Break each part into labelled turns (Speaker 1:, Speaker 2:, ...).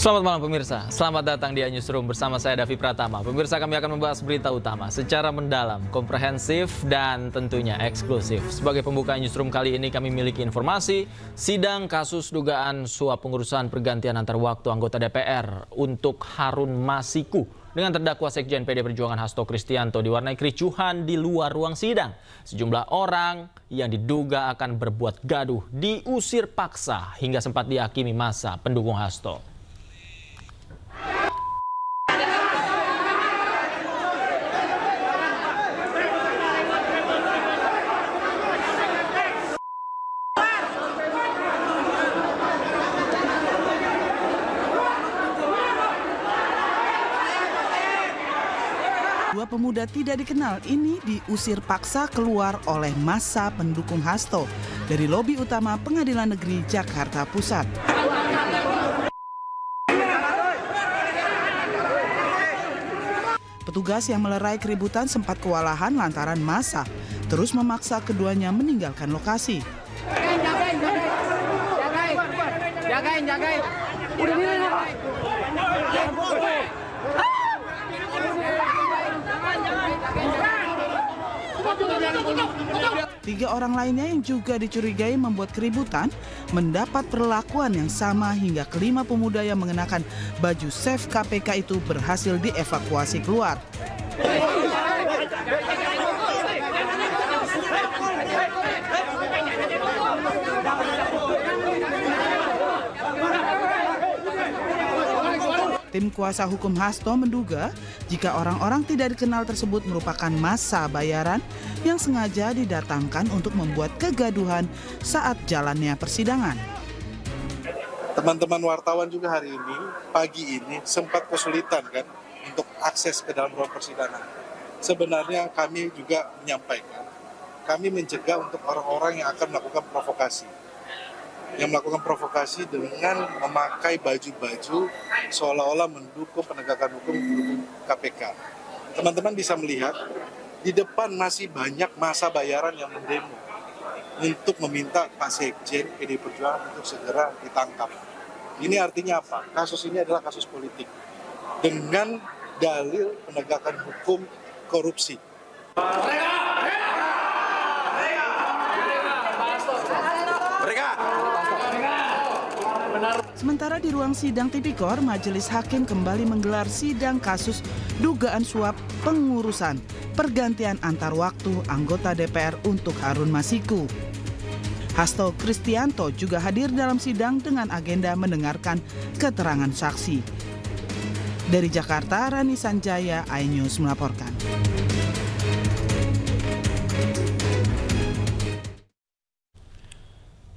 Speaker 1: Selamat malam pemirsa, selamat datang di Newsroom bersama saya Davi Pratama. Pemirsa, kami akan membahas berita utama secara mendalam, komprehensif, dan tentunya eksklusif. Sebagai pembuka Newsroom kali ini kami miliki informasi sidang kasus dugaan suap pengurusan pergantian antar waktu anggota DPR untuk Harun Masiku dengan terdakwa Sekjen PD Perjuangan Hasto Kristianto diwarnai kericuhan di luar ruang sidang. Sejumlah orang yang diduga akan berbuat gaduh diusir paksa hingga sempat dihakimi massa pendukung Hasto.
Speaker 2: Dua pemuda tidak dikenal ini diusir paksa keluar oleh massa pendukung Hasto dari lobi utama Pengadilan Negeri Jakarta Pusat. Petugas yang melerai keributan sempat kewalahan lantaran massa terus memaksa keduanya meninggalkan lokasi. Jagain. Tiga orang lainnya yang juga dicurigai membuat keributan mendapat perlakuan yang sama hingga kelima pemuda yang mengenakan baju SAFE KPK itu berhasil dievakuasi keluar. Tim kuasa hukum Hasto menduga jika orang-orang tidak dikenal tersebut merupakan massa bayaran yang sengaja didatangkan untuk membuat kegaduhan saat jalannya persidangan.
Speaker 3: Teman-teman wartawan juga hari ini, pagi ini sempat kesulitan kan untuk akses ke dalam ruang persidangan. Sebenarnya kami juga menyampaikan, kami mencegah untuk orang-orang yang akan melakukan provokasi. Yang melakukan provokasi dengan memakai baju-baju seolah-olah mendukung penegakan hukum, mendukung KPK. Teman-teman bisa melihat, di depan masih banyak massa bayaran yang mendemo untuk meminta Pak Sekjen PD Perjuangan untuk segera ditangkap. Ini artinya apa? Kasus ini adalah kasus politik dengan dalil penegakan hukum korupsi.
Speaker 2: Sementara di ruang sidang Tipikor, Majelis Hakim kembali menggelar sidang kasus dugaan suap pengurusan pergantian antar waktu anggota DPR untuk Harun Masiku. Hasto Kristianto juga hadir dalam sidang dengan agenda mendengarkan keterangan saksi. Dari Jakarta, Rani Sanjaya, iNews melaporkan.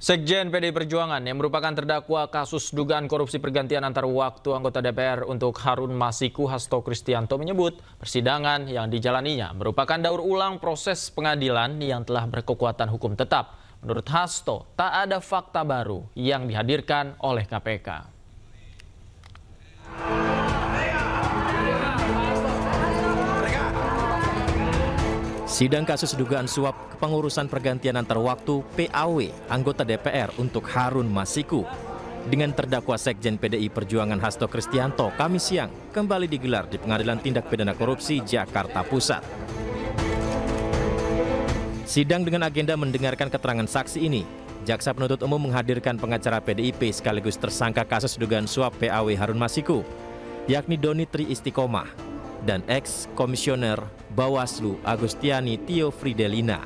Speaker 1: Sekjen PD Perjuangan yang merupakan terdakwa kasus dugaan korupsi pergantian antar waktu anggota DPR untuk Harun Masiku Hasto Kristianto menyebut persidangan yang dijalaninya merupakan daur ulang proses pengadilan yang telah berkekuatan hukum tetap. Menurut Hasto, tak ada fakta baru yang dihadirkan oleh KPK.
Speaker 4: Sidang kasus dugaan suap kepengurusan pergantian antar waktu PAW anggota DPR untuk Harun Masiku dengan terdakwa Sekjen PDI Perjuangan Hasto Kristianto Kamis siang kembali digelar di Pengadilan Tindak Pidana Korupsi Jakarta Pusat. Sidang dengan agenda mendengarkan keterangan saksi ini, jaksa penuntut umum menghadirkan pengacara PDIP sekaligus tersangka kasus dugaan suap PAW Harun Masiku, yakni Doni Tri Istiqomah dan ex-komisioner Bawaslu Agustiani Tio Fridelina.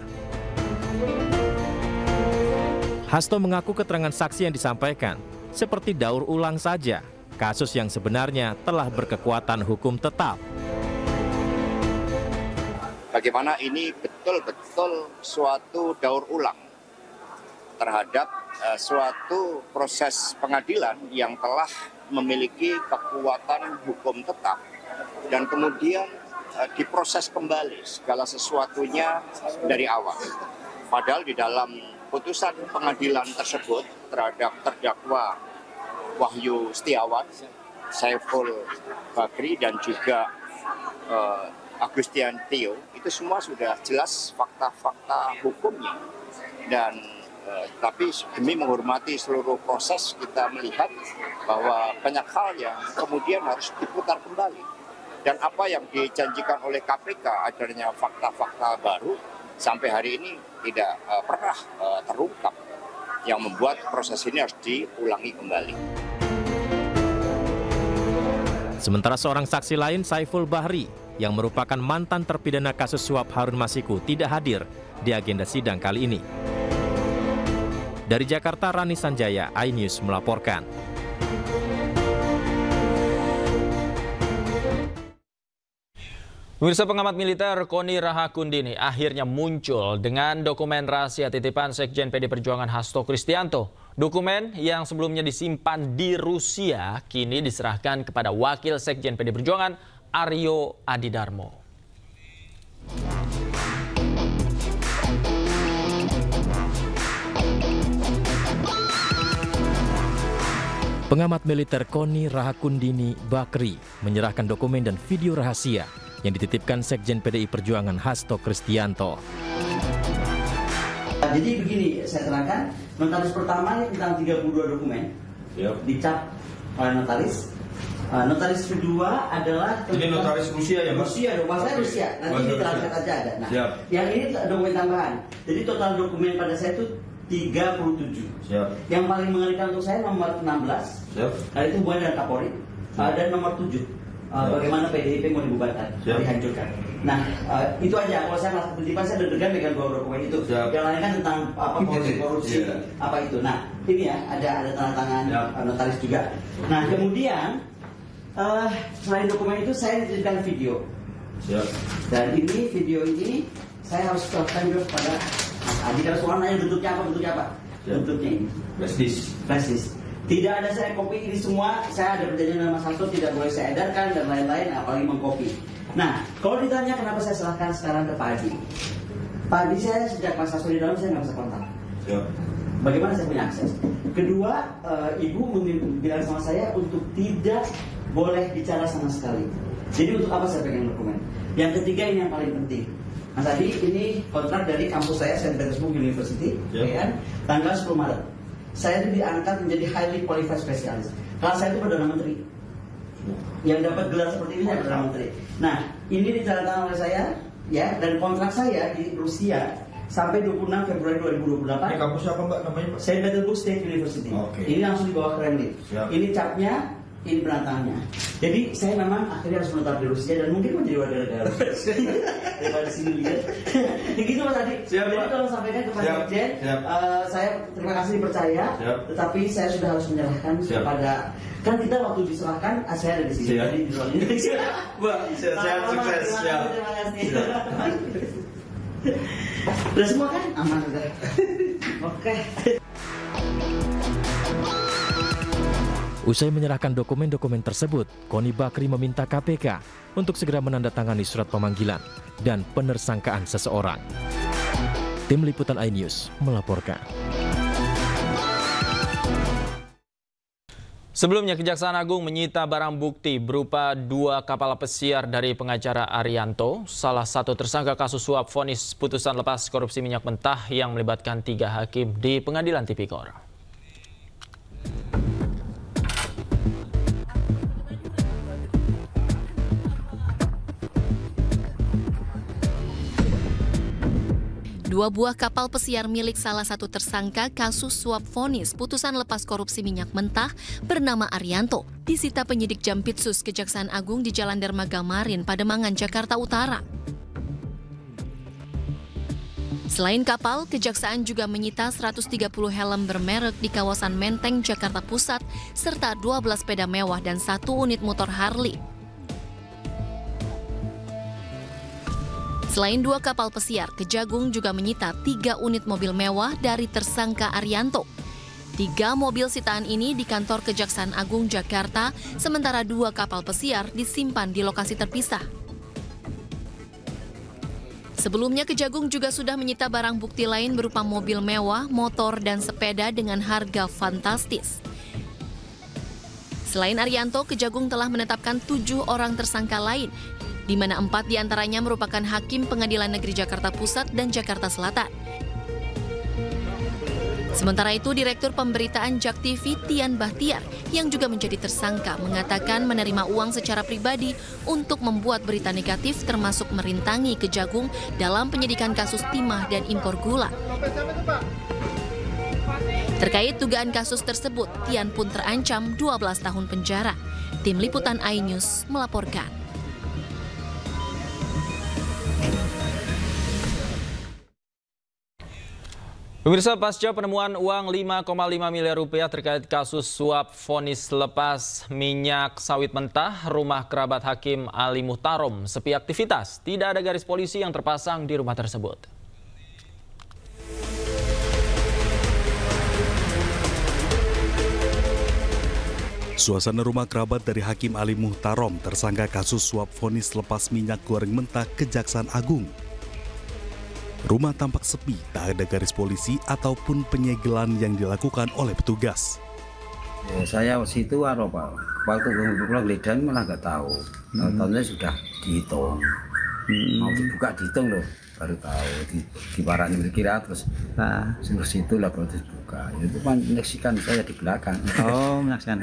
Speaker 4: Hasto mengaku keterangan saksi yang disampaikan seperti daur ulang saja kasus yang sebenarnya telah berkekuatan hukum tetap.
Speaker 5: Bagaimana ini betul-betul suatu daur ulang terhadap suatu proses pengadilan yang telah memiliki kekuatan hukum tetap dan kemudian diproses kembali segala sesuatunya dari awal. Padahal di dalam putusan pengadilan tersebut terhadap terdakwa Wahyu Setiawan, Saiful Bakri dan juga Agustian Tio, itu semua sudah jelas fakta-fakta hukumnya. Dan Tapi demi menghormati seluruh proses, kita melihat bahwa banyak hal yang kemudian harus diputar kembali. Dan apa yang dijanjikan oleh KPK, adanya fakta-fakta baru, sampai hari ini tidak pernah terungkap, yang membuat proses ini harus diulangi kembali.
Speaker 4: Sementara seorang saksi lain, Saiful Bahri, yang merupakan mantan terpidana kasus suap Harun Masiku, tidak hadir di agenda sidang kali ini. Dari Jakarta, Rani Sanjaya, iNews melaporkan.
Speaker 1: Pemirsa, pengamat militer Koni Rahakundini akhirnya muncul dengan dokumen rahasia titipan Sekjen PD Perjuangan Hasto Kristianto. Dokumen yang sebelumnya disimpan di Rusia kini diserahkan kepada Wakil Sekjen PD Perjuangan Aryo Adidarmo.
Speaker 4: Pengamat militer Koni Rahakundini Bakri menyerahkan dokumen dan video rahasia yang dititipkan Sekjen PDI Perjuangan Hasto Kristianto.
Speaker 6: Jadi begini, saya terangkan, notaris pertama ini tentang 32 dokumen, dicap oleh notaris. Notaris kedua adalah tentang... Ini notaris Rusia ya, Mas? Rusia, dong, maksudnya Rusia. Nanti ditranslate aja ada. Nah, yang ini dokumen tambahan. Jadi total dokumen pada saya itu 37. Yang paling mengerikan untuk saya nomor 16. Karena itu hubungan dengan Kapolri. Dan nomor 7. Bagaimana PDIP mau dibubarkan, dihancurkan. Nah, itu aja. Kalau saya merasa titipan, saya deg-degan dengan 2 dokumen itu. Yang lain kan tentang korupsi, apa itu. Nah, ini ya, ada tanda tangan notaris juga. Nah, kemudian selain dokumen itu, saya dititipkan video. Dan ini video ini saya harus serahkan juga kepada Mas Adi. Kalau soal nanya bentuknya apa? Bentuknya ini. Flash disk. Tidak ada saya kopi ini semua, saya ada perjanjian dengan Mas Hasto, tidak boleh saya edarkan dan lain-lain, apalagi mengkopi. Nah, kalau ditanya kenapa saya serahkan sekarang ke Pak Adi. Pak Adi saya sejak Mas Hasto di dalam saya nggak bisa kontak. Bagaimana saya punya akses? Kedua, Ibu bilang sama saya untuk tidak boleh bicara sama sekali. Jadi untuk apa saya pegang dokumen? Yang ketiga ini yang paling penting. Mas Adi, ini kontrak dari kampus saya, St. Petersburg University, kan? Tanggal 10 Maret. Saya itu diangkat menjadi highly qualified specialist. Kalau saya itu Perdana Menteri. Yang dapat gelar seperti ini saya Perdana Menteri. Nah, ini ditandatangani oleh saya, ya, dan kontrak saya di Rusia sampai 26 Februari 2028.
Speaker 7: Ini kampus apa Mbak namanya?
Speaker 6: St. Petersburg State University. Ini langsung di bawah Kremlin. Ini capnya, ini penantangannya. Jadi saya memang akhirnya harus menetap di Rusia dan mungkin menjadi warga negara Rusia daripada di sini lihat. Begitu Mas Adi. Jadi tolong sampaikan kepada Sekjen, saya terima kasih dipercaya, tetapi saya sudah harus menyerahkan kepada, kan kita waktu diserahkan saya ada di sini. Jadi di luar ini. Sehat, sukses. Terima kasih. Udah semua kan? Aman udah. Oke.
Speaker 4: Usai menyerahkan dokumen-dokumen tersebut, Koni Bakri meminta KPK untuk segera menandatangani surat pemanggilan dan penersangkaan seseorang. Tim Liputan iNews melaporkan.
Speaker 1: Sebelumnya, Kejaksaan Agung menyita barang bukti berupa 2 kapal pesiar dari pengacara Arianto, salah satu tersangka kasus suap vonis putusan lepas korupsi minyak mentah yang melibatkan 3 hakim di Pengadilan Tipikor.
Speaker 8: Dua buah kapal pesiar milik salah satu tersangka kasus suap vonis putusan lepas korupsi minyak mentah bernama Arianto disita penyidik Jampitsus Kejaksaan Agung di Jalan Dermaga Marin, Pademangan, Jakarta Utara. Selain kapal, Kejaksaan juga menyita 130 helm bermerek di kawasan Menteng, Jakarta Pusat, serta 12 sepeda mewah dan 1 unit motor Harley. Selain 2 kapal pesiar, Kejagung juga menyita 3 unit mobil mewah dari tersangka Arianto. 3 mobil sitaan ini di kantor Kejaksaan Agung Jakarta, sementara 2 kapal pesiar disimpan di lokasi terpisah. Sebelumnya, Kejagung juga sudah menyita barang bukti lain berupa mobil mewah, motor, dan sepeda dengan harga fantastis. Selain Arianto, Kejagung telah menetapkan 7 orang tersangka lain, di mana 4 diantaranya merupakan hakim Pengadilan Negeri Jakarta Pusat dan Jakarta Selatan. Sementara itu, Direktur Pemberitaan JAK TV Tian Bahtiar yang juga menjadi tersangka mengatakan menerima uang secara pribadi untuk membuat berita negatif termasuk merintangi Kejagung dalam penyidikan kasus timah dan impor gula. Terkait dugaan kasus tersebut, Tian pun terancam 12 tahun penjara. Tim Liputan iNews melaporkan.
Speaker 1: Pemirsa, pasca penemuan uang 5,5 miliar rupiah terkait kasus suap vonis lepas minyak sawit mentah, rumah kerabat Hakim Ali Muhtarom sepi aktivitas. Tidak ada garis polisi yang terpasang di rumah tersebut.
Speaker 7: Suasana rumah kerabat dari Hakim Ali Muhtarom tersangka kasus suap vonis lepas minyak goreng mentah Kejaksaan Agung. Rumah tampak sepi, tak ada garis polisi ataupun penyegelan yang dilakukan oleh petugas.
Speaker 9: Saya situ Pak, waktu pulang geledah malah nggak tahu. Tahunnya sudah dihitung, mau dibuka dihitung loh, baru tahu di barangnya kira terus seluruh situ lah baru dibuka. Itu kan menyaksikan saya di belakang.
Speaker 6: Oh, menyaksikan.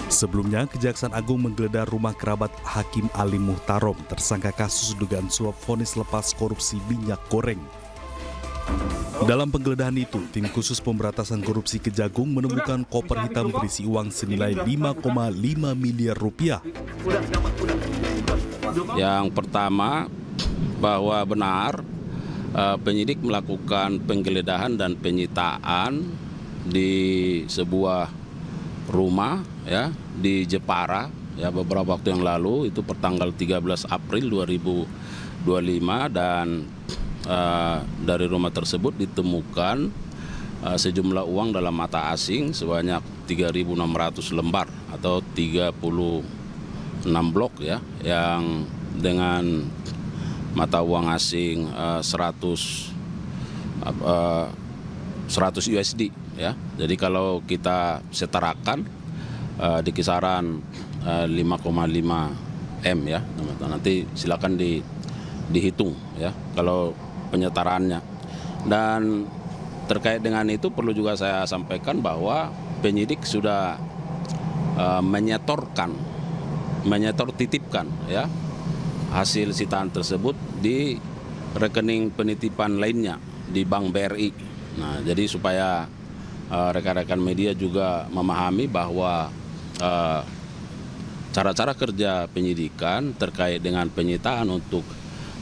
Speaker 7: Sebelumnya, Kejaksaan Agung menggeledah rumah kerabat Hakim Ali Muhtarom tersangka kasus dugaan suap vonis lepas korupsi minyak goreng. Dalam penggeledahan itu, tim khusus pemberantasan korupsi Kejagung menemukan koper hitam berisi uang senilai 5,5 miliar rupiah.
Speaker 10: Yang pertama, bahwa benar penyidik melakukan penggeledahan dan penyitaan di sebuah rumah ya di Jepara ya beberapa waktu yang lalu, itu pertanggal 13 April 2025, dan dari rumah tersebut ditemukan sejumlah uang dalam mata asing sebanyak 3.600 lembar atau 36 blok ya, yang dengan mata uang asing 100 USD ya. Jadi kalau kita setarakan di kisaran 5,5 M ya. Nanti silakan dihitung ya kalau penyetaraannya. Dan terkait dengan itu perlu juga saya sampaikan bahwa penyidik sudah menyetor titipkan ya hasil sitaan tersebut di rekening penitipan lainnya di Bank BRI. Nah, jadi supaya rekan-rekan media juga memahami bahwa cara-cara kerja penyidikan terkait dengan penyitaan untuk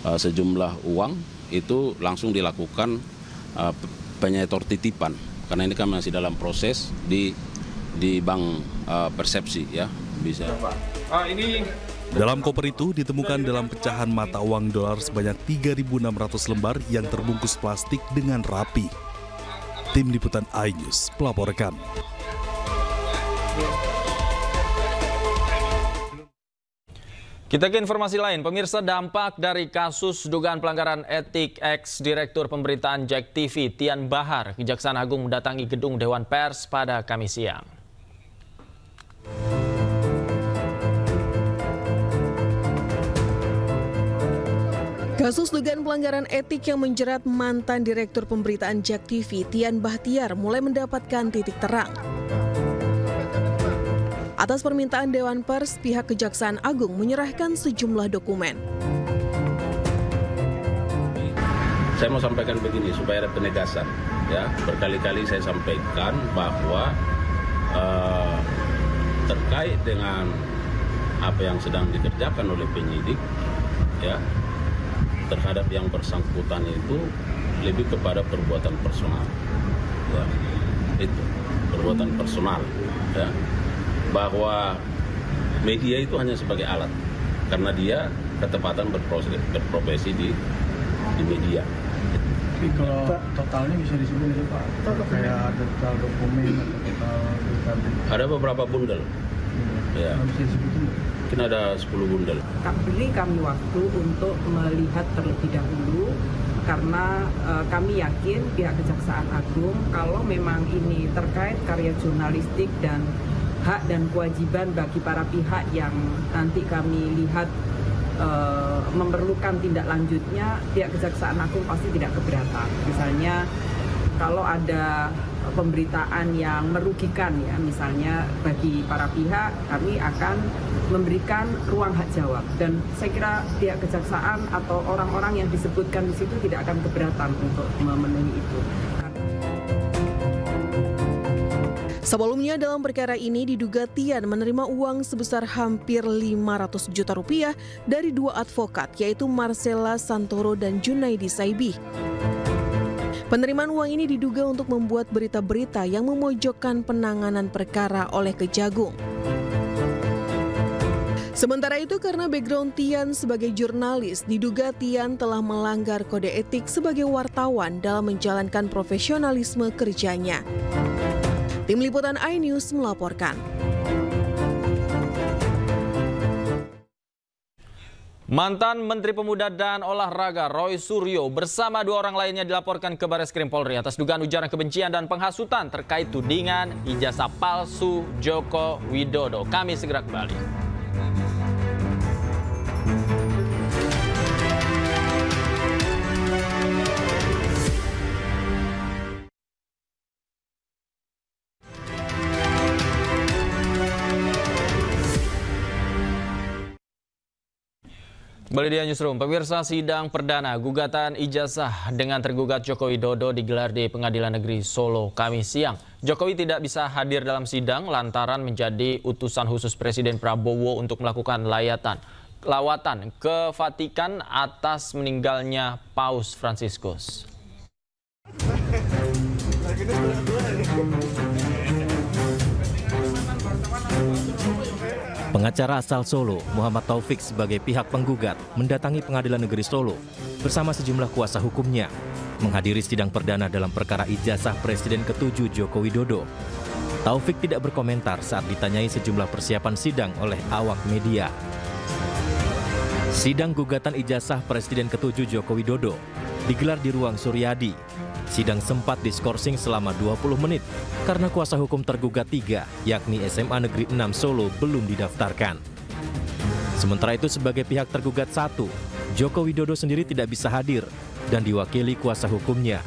Speaker 10: sejumlah uang itu langsung dilakukan penyetor titipan, karena ini kan masih dalam proses di Bank Persepsi ya bisa.
Speaker 7: Dalam koper itu ditemukan dalam pecahan mata uang dolar sebanyak 3.600 lembar yang terbungkus plastik dengan rapi. Tim Liputan iNews melaporkan.
Speaker 1: Kita ke informasi lain. Pemirsa, dampak dari kasus dugaan pelanggaran etik ex-direktur pemberitaan JAK TV Tian Bahar, Kejaksaan Agung mendatangi gedung Dewan Pers pada Kamis siang.
Speaker 11: Kasus dugaan pelanggaran etik yang menjerat mantan Direktur Pemberitaan JAK TV Tian Bahtiar mulai mendapatkan titik terang. Atas permintaan Dewan Pers, pihak Kejaksaan Agung menyerahkan sejumlah dokumen.
Speaker 10: Saya mau sampaikan begini supaya ada penegasan. Ya, berkali-kali saya sampaikan bahwa terkait dengan apa yang sedang dikerjakan oleh penyidik, ya, terhadap yang bersangkutan itu lebih kepada perbuatan personal, ya, itu perbuatan personal, ya, bahwa media itu hanya sebagai alat karena dia ketepatan berprofesi di media.
Speaker 12: Tapi kalau totalnya bisa disebut ya Pak, kayak total dokumen atau total.
Speaker 10: Ada beberapa bundel, ya.
Speaker 12: Bisa disebutin?
Speaker 10: Mungkin ada 10 bundel.
Speaker 13: Beri kami waktu untuk melihat terlebih dahulu, karena kami yakin pihak Kejaksaan Agung kalau memang ini terkait karya jurnalistik dan hak dan kewajiban bagi para pihak yang nanti kami lihat memerlukan tindak lanjutnya, pihak Kejaksaan Agung pasti tidak keberatan. Misalnya kalau ada pemberitaan yang merugikan ya, misalnya bagi para pihak, kami akan memberikan ruang hak jawab. Dan saya kira pihak kejaksaan atau orang-orang yang disebutkan di situ tidak akan keberatan untuk memenuhi itu.
Speaker 11: Sebelumnya dalam perkara ini diduga Tian menerima uang sebesar hampir 500 juta rupiah dari dua advokat, yaitu Marcella Santoro dan Junaidi Saibi. Penerimaan uang ini diduga untuk membuat berita-berita yang memojokkan penanganan perkara oleh Kejagung. Sementara itu, karena background Tian sebagai jurnalis, diduga Tian telah melanggar kode etik sebagai wartawan dalam menjalankan profesionalisme kerjanya. Tim Liputan iNews melaporkan.
Speaker 1: Mantan Menteri Pemuda dan Olahraga Roy Suryo bersama dua orang lainnya dilaporkan ke Barreskrim Polri atas dugaan ujaran kebencian dan penghasutan terkait tudingan ijazah palsu Joko Widodo. Kami segera kembali. Kembali di Newsroom, pemirsa, sidang perdana gugatan ijazah dengan tergugat Joko Widodo digelar di Pengadilan Negeri Solo Kamis siang. Jokowi tidak bisa hadir dalam sidang lantaran menjadi utusan khusus Presiden Prabowo untuk melakukan lawatan ke Vatikan atas meninggalnya Paus Fransiskus.
Speaker 4: Pengacara asal Solo, Muhammad Taufik sebagai pihak penggugat mendatangi Pengadilan Negeri Solo bersama sejumlah kuasa hukumnya menghadiri sidang perdana dalam perkara ijazah Presiden ke-7 Joko Widodo. Taufik tidak berkomentar saat ditanyai sejumlah persiapan sidang oleh awak media. Sidang gugatan ijazah Presiden ke-7 Joko Widodo digelar di ruang Suryadi. Sidang sempat diskorsing selama 20 menit karena kuasa hukum tergugat 3, yakni SMA Negeri 6 Solo, belum didaftarkan. Sementara itu sebagai pihak tergugat 1, Joko Widodo sendiri tidak bisa hadir dan diwakili kuasa hukumnya.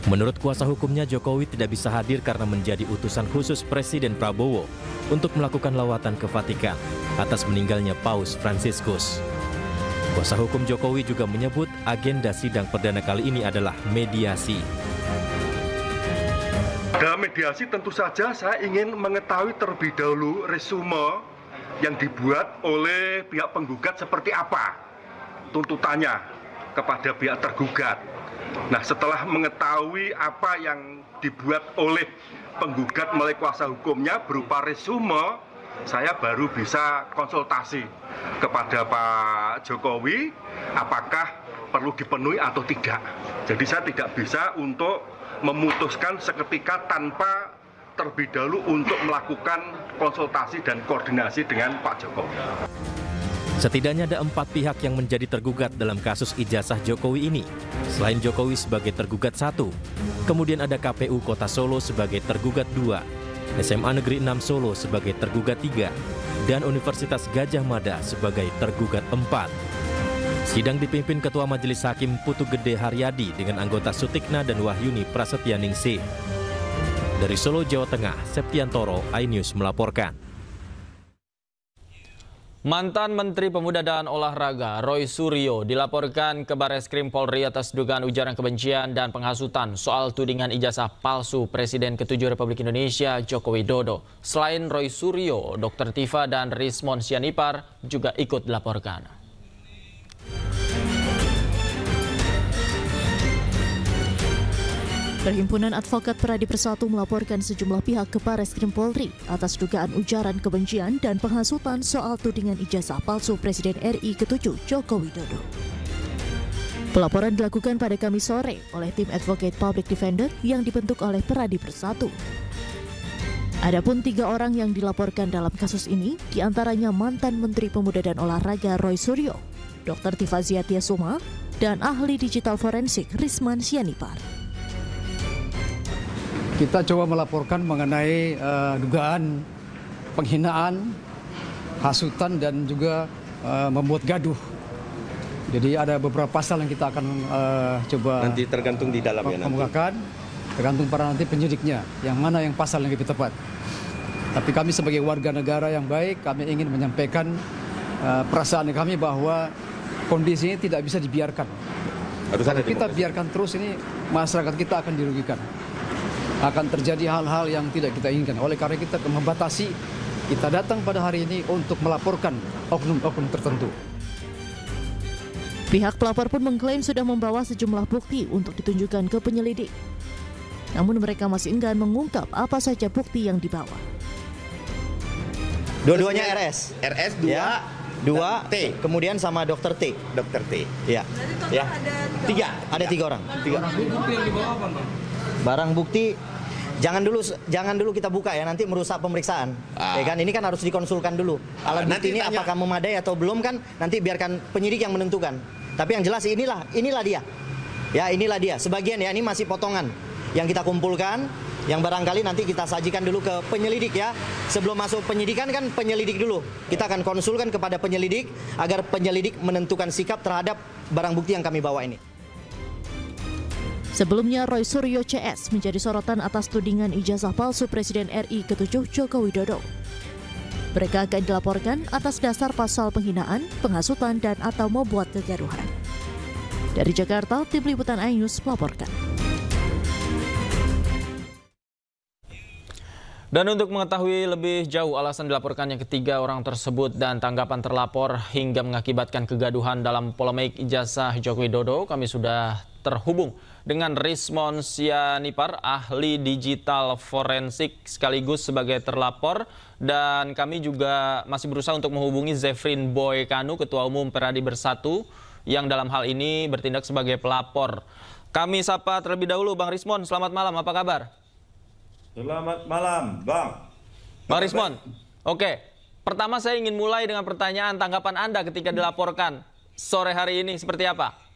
Speaker 4: Menurut kuasa hukumnya, Jokowi tidak bisa hadir karena menjadi utusan khusus Presiden Prabowo untuk melakukan lawatan ke Vatikan atas meninggalnya Paus Fransiskus. Kuasa hukum Jokowi juga menyebut agenda sidang perdana kali ini adalah mediasi.
Speaker 14: Dalam mediasi tentu saja saya ingin mengetahui terlebih dahulu resume yang dibuat oleh pihak penggugat seperti apa tuntutannya kepada pihak tergugat. Nah, setelah mengetahui apa yang dibuat oleh penggugat melalui kuasa hukumnya berupa resume, saya baru bisa konsultasi kepada Pak Jokowi apakah perlu dipenuhi atau tidak. Jadi saya tidak bisa untuk memutuskan seketika tanpa terlebih dahulu untuk melakukan konsultasi dan koordinasi dengan Pak Jokowi.
Speaker 4: Setidaknya ada 4 pihak yang menjadi tergugat dalam kasus ijazah Jokowi ini. Selain Jokowi sebagai tergugat 1, kemudian ada KPU Kota Solo sebagai tergugat 2, SMA Negeri 6 Solo sebagai tergugat 3, dan Universitas Gadjah Mada sebagai tergugat 4. Sidang dipimpin Ketua Majelis Hakim Putu Gede Haryadi dengan anggota Sutikna dan Wahyuni Prasetyaningsih. Dari Solo, Jawa Tengah, Septiantoro, iNews melaporkan.
Speaker 1: Mantan Menteri Pemuda dan Olahraga Roy Suryo dilaporkan ke Barreskrim Polri atas dugaan ujaran kebencian dan penghasutan soal tudingan ijazah palsu Presiden ke-7 Republik Indonesia Joko Widodo. Selain Roy Suryo, Dr. Tifa dan Rismon Sianipar juga ikut dilaporkan.
Speaker 15: Perhimpunan Advokat Pradi Persatu melaporkan sejumlah pihak ke Barreskrim Polri atas dugaan ujaran kebencian dan penghasutan soal tudingan ijazah palsu Presiden RI ke-7 Joko Widodo. Pelaporan dilakukan pada Kamis sore oleh tim Advocate Public Defender yang dibentuk oleh Pradi Persatu. Adapun 3 orang yang dilaporkan dalam kasus ini, diantaranya mantan Menteri Pemuda dan Olahraga Roy Suryo, Dr. Tifa Ziatiasuma, dan ahli digital forensik Rismon Sianipar.
Speaker 16: Kita coba melaporkan mengenai dugaan penghinaan, hasutan dan juga membuat gaduh Jadi ada beberapa pasal yang kita akan coba
Speaker 17: nanti tergantung di dalam ya
Speaker 16: kemukakan, tergantung para nanti penyidiknya, yang mana yang pasal yang lebih tepat. Tapi kami sebagai warga negara yang baik, kami ingin menyampaikan perasaan kami bahwa kondisi ini tidak bisa dibiarkan. Kalau kita biarkan terus ini, masyarakat kita akan dirugikan. Akan terjadi hal-hal yang tidak kita inginkan. Oleh karena kita membatasi, kita datang pada hari ini untuk melaporkan oknum-oknum tertentu.
Speaker 15: Pihak pelapor pun mengklaim sudah membawa sejumlah bukti untuk ditunjukkan ke penyelidik. Namun mereka masih enggan mengungkap apa saja bukti yang dibawa.
Speaker 18: Dua-duanya RS.
Speaker 17: RS 2,
Speaker 18: ya, 2 T. Kemudian sama dokter T.
Speaker 17: Dokter T.
Speaker 18: Ya. Ya. Ada 3 orang. 3.
Speaker 12: Bukti yang dibawa apa, Bang?
Speaker 18: Barang bukti jangan dulu kita buka ya, nanti merusak pemeriksaan. Ya kan, ini kan harus dikonsulkan dulu. Alat bukti ini apakah memadai atau belum kan nanti biarkan penyidik yang menentukan. Tapi yang jelas inilah dia. Ya, inilah dia. Sebagian ya, ini masih potongan yang kita kumpulkan. Yang barangkali nanti kita sajikan dulu ke penyelidik ya. Sebelum masuk penyidikan kan penyelidik dulu. Kita akan konsulkan kepada penyelidik agar penyelidik menentukan sikap terhadap barang bukti yang kami bawa ini.
Speaker 15: Sebelumnya Roy Suryo CS menjadi sorotan atas tudingan ijazah palsu Presiden RI ke-7 Joko Widodo. Mereka akan dilaporkan atas dasar pasal penghinaan, penghasutan, dan atau membuat kegaduhan. Dari Jakarta, Tim Liputan iNews melaporkan.
Speaker 1: Dan untuk mengetahui lebih jauh alasan dilaporkannya ketiga orang tersebut dan tanggapan terlapor hingga mengakibatkan kegaduhan dalam polemik ijazah Joko Widodo, kami sudah terhubung dengan Rismon Sianipar, ahli digital forensik sekaligus sebagai terlapor, dan kami juga masih berusaha untuk menghubungi Zefrin Boy Kanu, Ketua Umum Peradi Bersatu, yang dalam hal ini bertindak sebagai pelapor. Kami sapa terlebih dahulu Bang Rismon, selamat malam, apa kabar?
Speaker 19: Selamat malam, Bang.
Speaker 1: Bang Rismon, oke. Pertama saya ingin mulai dengan pertanyaan tanggapan Anda ketika dilaporkan sore hari ini seperti apa?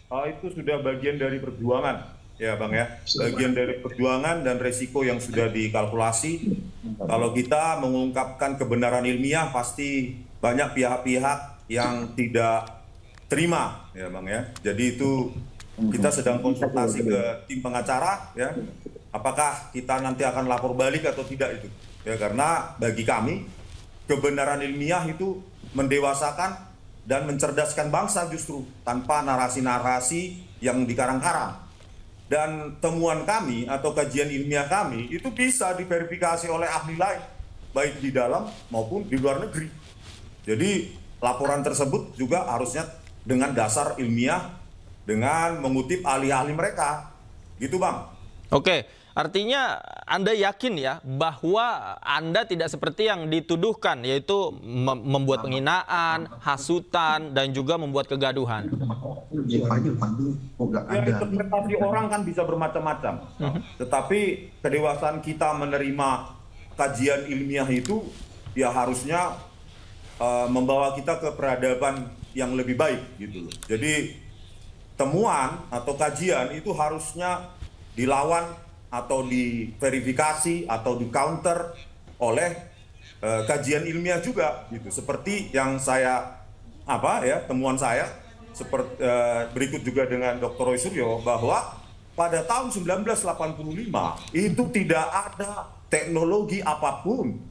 Speaker 19: Itu sudah bagian dari perjuangan, ya Bang ya. Bagian dari perjuangan dan resiko yang sudah dikalkulasi. Kalau kita mengungkapkan kebenaran ilmiah, pasti banyak pihak-pihak yang tidak terima, ya Bang ya. Jadi itu kita sedang konsultasi ke tim pengacara, ya. Apakah kita nanti akan lapor balik atau tidak itu? Ya, karena bagi kami kebenaran ilmiah itu mendewasakan dan mencerdaskan bangsa justru tanpa narasi-narasi yang dikarang-karang. Dan temuan kami atau kajian ilmiah kami itu bisa diverifikasi oleh ahli lain, baik di dalam maupun di luar negeri. Jadi laporan tersebut juga harusnya dengan dasar ilmiah, dengan mengutip ahli-ahli mereka. Gitu Bang.
Speaker 1: Oke, artinya Anda yakin ya bahwa Anda tidak seperti yang dituduhkan, yaitu membuat penghinaan, hasutan, dan juga membuat kegaduhan.
Speaker 19: Ya, interpretasi orang kan bisa bermacam-macam. Tetapi kedewasaan kita menerima kajian ilmiah itu ya harusnya membawa kita ke peradaban yang lebih baik gitu loh. Jadi temuan atau kajian itu harusnya dilawan atau diverifikasi atau di-counter oleh kajian ilmiah juga gitu. Seperti yang saya temuan saya seperti berikut juga dengan Dr. Roy Suryo, bahwa pada tahun 1985 itu tidak ada teknologi apapun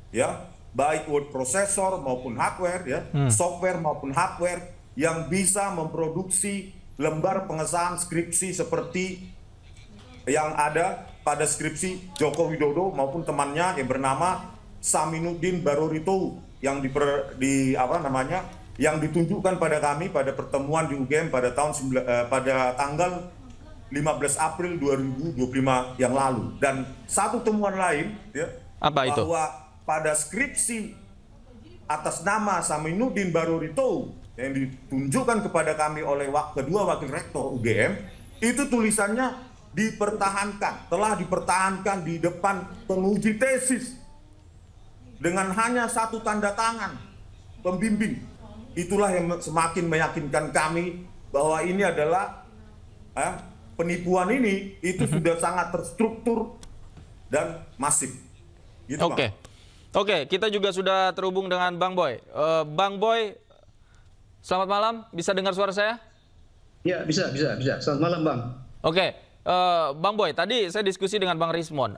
Speaker 19: ya, baik word processor maupun hardware ya, software maupun hardware yang bisa memproduksi lembar pengesahan skripsi seperti yang ada pada skripsi Joko Widodo maupun temannya yang bernama Saminuddin Barorito yang yang ditunjukkan pada kami pada pertemuan di UGM pada tanggal 15 April 2025 yang lalu. Dan satu temuan lain ya, bahwa pada skripsi atas nama Saminuddin Barorito yang ditunjukkan kepada kami oleh kedua wakil rektor UGM, itu tulisannya telah dipertahankan di depan penguji tesis dengan hanya satu tanda tangan pembimbing. Itulah yang semakin meyakinkan kami bahwa ini adalah penipuan ini itu sudah sangat terstruktur dan masif. Gitu,
Speaker 1: Oke, kita juga sudah terhubung dengan Bang Boy. Bang Boy, Selamat malam, bisa dengar suara saya?
Speaker 20: Ya, bisa. Selamat malam, Bang.
Speaker 1: Oke, Bang Boy, tadi saya diskusi dengan Bang Rismon.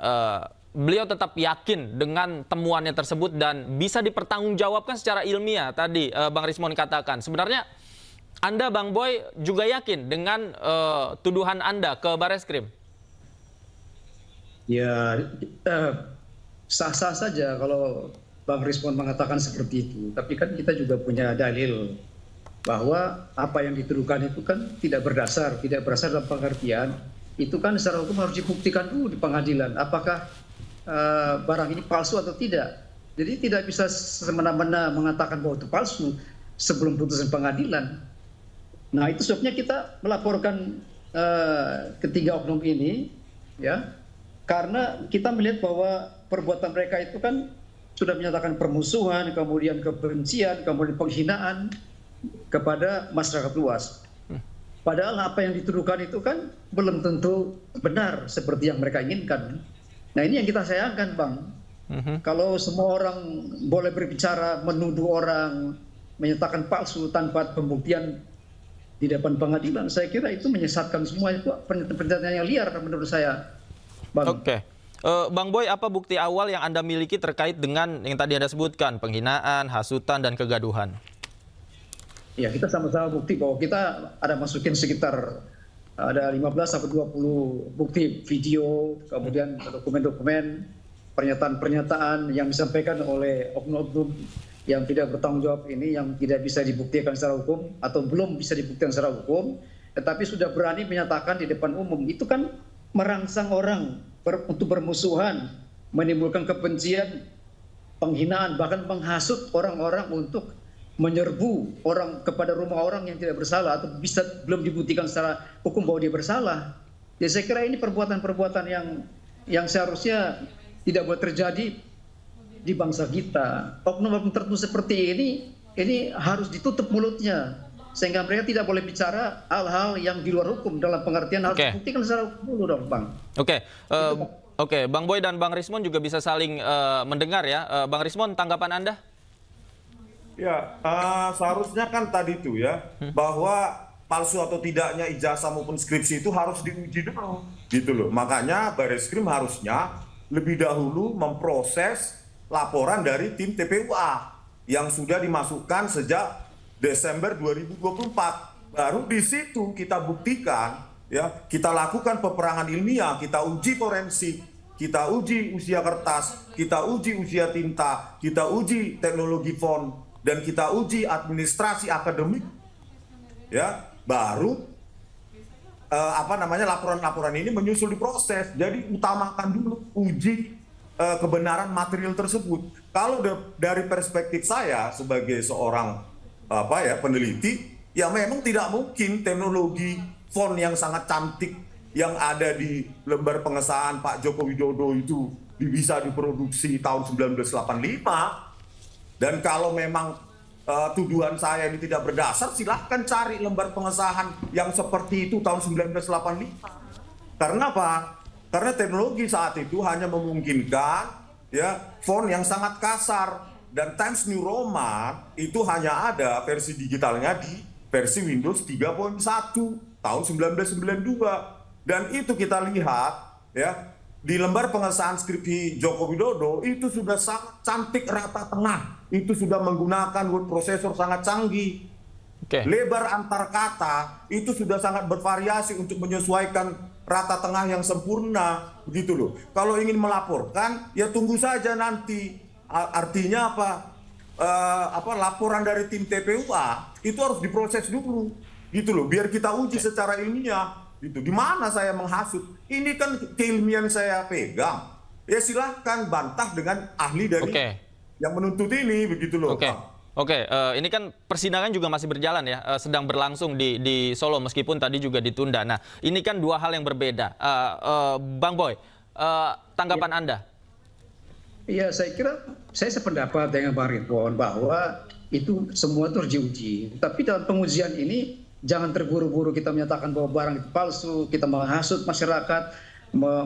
Speaker 1: Beliau tetap yakin dengan temuannya tersebut dan bisa dipertanggungjawabkan secara ilmiah. Tadi Bang Rismon katakan, sebenarnya Anda, Bang Boy, juga yakin dengan tuduhan Anda ke Bareskrim?
Speaker 20: Ya, sah-sah saja kalau Bang Rismon mengatakan seperti itu. Tapi kan kita juga punya dalil bahwa apa yang dituduhkan itu kan tidak berdasar dalam pengertian. Itu kan secara hukum harus dibuktikan dulu di pengadilan. Apakah barang ini palsu atau tidak. Jadi tidak bisa semena-mena mengatakan bahwa itu palsu sebelum putusan pengadilan. Nah, itu sebabnya kita melaporkan ketiga oknum ini, ya, karena kita melihat bahwa perbuatan mereka itu kan sudah menyatakan permusuhan, kemudian kebencian, kemudian penghinaan kepada masyarakat luas. Padahal apa yang dituduhkan itu kan belum tentu benar seperti yang mereka inginkan. Nah, ini yang kita sayangkan, Bang. Kalau semua orang boleh berbicara, menuduh orang, menyatakan palsu tanpa pembuktian di depan pengadilan, saya kira itu menyesatkan semua. Itu pernyataan yang liar menurut saya, Bang.
Speaker 1: Oke. Bang Boy, apa bukti awal yang Anda miliki terkait dengan yang tadi Anda sebutkan, penghinaan, hasutan, dan kegaduhan?
Speaker 20: Ya, kita sama-sama bukti bahwa kita ada masukin sekitar ada 15 sampai 20 bukti video, kemudian dokumen-dokumen, pernyataan-pernyataan yang disampaikan oleh oknum-oknum yang tidak bertanggung jawab ini, yang tidak bisa dibuktikan secara hukum atau belum bisa dibuktikan secara hukum, tetapi sudah berani menyatakan di depan umum. Itu kan merangsang orang untuk bermusuhan, menimbulkan kebencian, penghinaan, bahkan menghasut orang-orang untuk menyerbu orang kepada rumah orang yang tidak bersalah atau belum dibuktikan secara hukum bahwa dia bersalah. Ya, saya kira ini perbuatan-perbuatan yang seharusnya tidak boleh terjadi di bangsa kita. Oknum-oknum tertentu seperti ini harus ditutup mulutnya sehingga mereka tidak boleh bicara hal-hal yang di luar hukum, dalam pengertian harus dibuktikan secara hukum dulu dong, Bang.
Speaker 1: Oke, Bang Boy dan Bang Rismon juga bisa saling mendengar ya. Bang Rismon, tanggapan Anda?
Speaker 19: Ya, seharusnya kan tadi itu ya, bahwa palsu atau tidaknya ijazah maupun skripsi itu harus diuji dulu, gitu loh. Makanya Bareskrim harusnya lebih dahulu memproses laporan dari tim TPUA yang sudah dimasukkan sejak Desember 2024. Baru di situ kita buktikan, ya, kita lakukan peperangan ilmiah, kita uji forensik, kita uji usia kertas, kita uji usia tinta, kita uji teknologi font, dan kita uji administrasi akademik, ya, baru laporan-laporan ini menyusul di proses. Jadi utamakan dulu uji kebenaran material tersebut. Kalau dari perspektif saya sebagai seorang peneliti, ya memang tidak mungkin teknologi font yang sangat cantik yang ada di lembar pengesahan Pak Joko Widodo itu bisa diproduksi tahun 1985. Dan kalau memang tuduhan saya ini tidak berdasar, silahkan cari lembar pengesahan yang seperti itu tahun 1985. Karena apa? Karena teknologi saat itu hanya memungkinkan, ya, font yang sangat kasar, dan Times New Roman itu hanya ada versi digitalnya di versi Windows 3.1 tahun 1992. Dan itu kita lihat, ya, di lembar pengesahan skripsi Joko Widodo itu sudah sangat cantik rata tengah. Itu sudah menggunakan word processor sangat canggih. Lebar antar kata itu sudah sangat bervariasi untuk menyesuaikan rata tengah yang sempurna, begitu loh. Kalau ingin melaporkan, ya tunggu saja nanti. Artinya apa? Laporan dari tim TPUA itu harus diproses dulu, gitu loh. Biar kita uji secara ilmiah. Gitu. Di mana saya menghasut? Ini kan keilmian saya pegang. Ya silahkan bantah dengan ahli dari yang menuntut ini, begitu loh.
Speaker 1: Ini kan persidangan juga masih berjalan ya, sedang berlangsung di Solo meskipun tadi juga ditunda. Nah, ini kan dua hal yang berbeda. Bang Boy, tanggapan Anda?
Speaker 20: Iya, saya kira saya sependapat dengan Bang Ridwan bahwa itu semua itu harus diuji. Tapi dalam pengujian ini jangan terburu-buru kita menyatakan bahwa barang itu palsu, kita menghasut masyarakat,